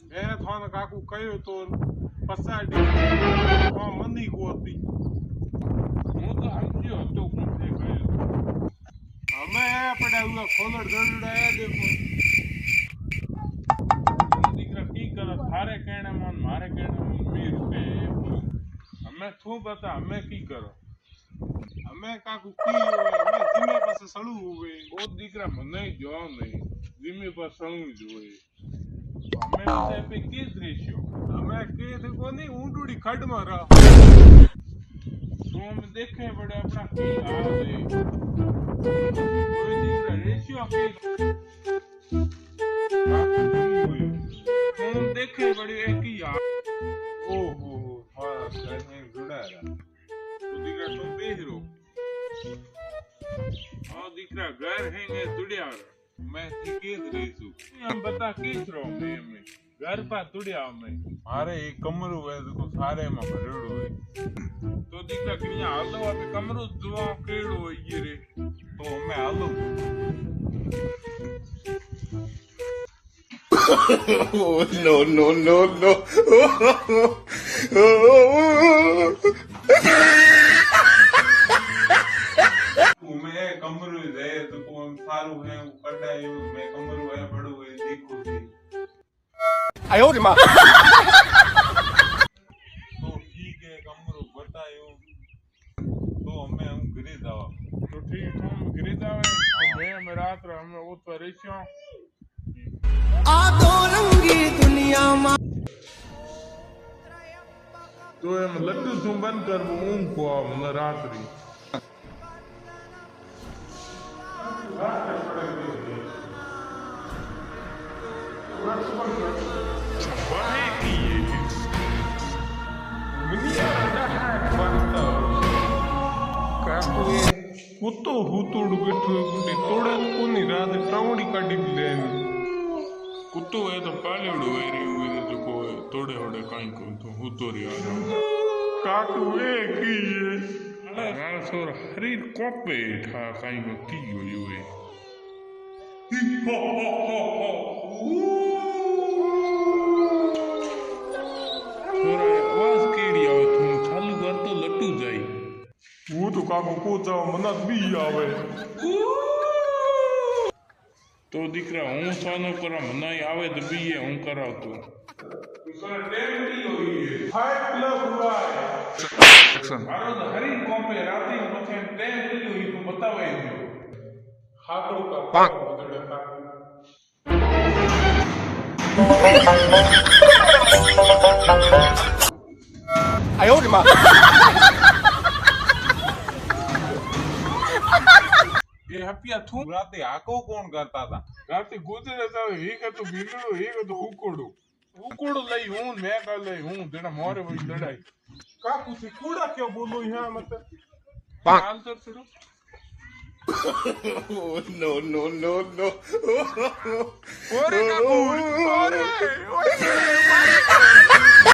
મેં થોને કાકુ કહ્યું તો પસાડી મંદી ગોતી હું તો સમજ્યો હતો હું તે કહ્યું અમે પડે ખોલડ દરડાયા દેખો દીકરા કી કરે થારે કેણે મન મારે કેણે મન 20 રૂપિયા અમે શું બતા અમે કી કરો અમે કાકુ કી અમે જીમે પાસે સળું હોય ઓ દીકરા મને જો નહીં જીમી પર સળું જ હોય અમે પાસે પે કી જ રેશિયો અમે કે કોની ઊંડુડી ખડમાં રહો તો અમે દેખે બડે આપણા કી આવે કોઈ દીકરા રેશિયો કે हम देखे बड़े एक ही यार ओहो हां घर में जुड़ा रहा तो दिखरा तुम बेहरो हाँ दिखरा घर है ने तुड़िया मैं केस रहीसु हम बता केस रो मैं घर पा तुड़िया मैं मारे एक कमरू है तो सारे में भरेड़ो है तो दिखरा किया आलो आप कमरू दुआ केड़ो ये रे तो मैं आलो Oh, no, no, no, no. मैं कमरू है तो कौन सारू है कटायो मैं कमरू है बड़ो है देखो सी 哎呦我的妈！ तो ठीक है कमरू बतायो तो हमें हम घरे जावा तो ठीक हम गिरे जावे मैं रात रे हम वो तो रेशो आ तो रंगी दुनिया में तो एम लड्डू तू बंद कर वो ऊँग को मन रात्रि कुत्तो हुतुड़ बैठो गुडी तोड़े कोनी रात टावड़ी काटी लेनी कुत्तो है तो पालेड़ो है रे हुए तो को तोड़े होड़े काई को तो हुतोरी आ काटू ए की है हां सोर हरी कोपे ठा काई को की हो हुए सोरा आवाज केड़ी आवे तू चालू कर तो लट्टू जाई वो तो काको कोचा मना बी आवे तो दीकरा हूँ सानो करा मनाई आवे तो भी है हूँ करा तो उसका टेम नहीं हुई है हाई प्लग हुआ है मारो तो हरी कॉम्पे राती को पछे टेम नहीं हुई तो बतावे जो हाथों का पाक। बदले काकू 哎呦我的妈！ ये हपिया थू राते आको कौन करता था राती गुजरे तो ही का तो बिगड़ो ही का तो हुकोड़ो हुकोड़ो लई हूँ मैं का लई हूँ तेरा मोरे वही लड़ाई काकू से कूड़ा क्यों बोलो यहाँ मत हाल तो शुरू Oh, no, no, no, no. ओरे काकू ओरे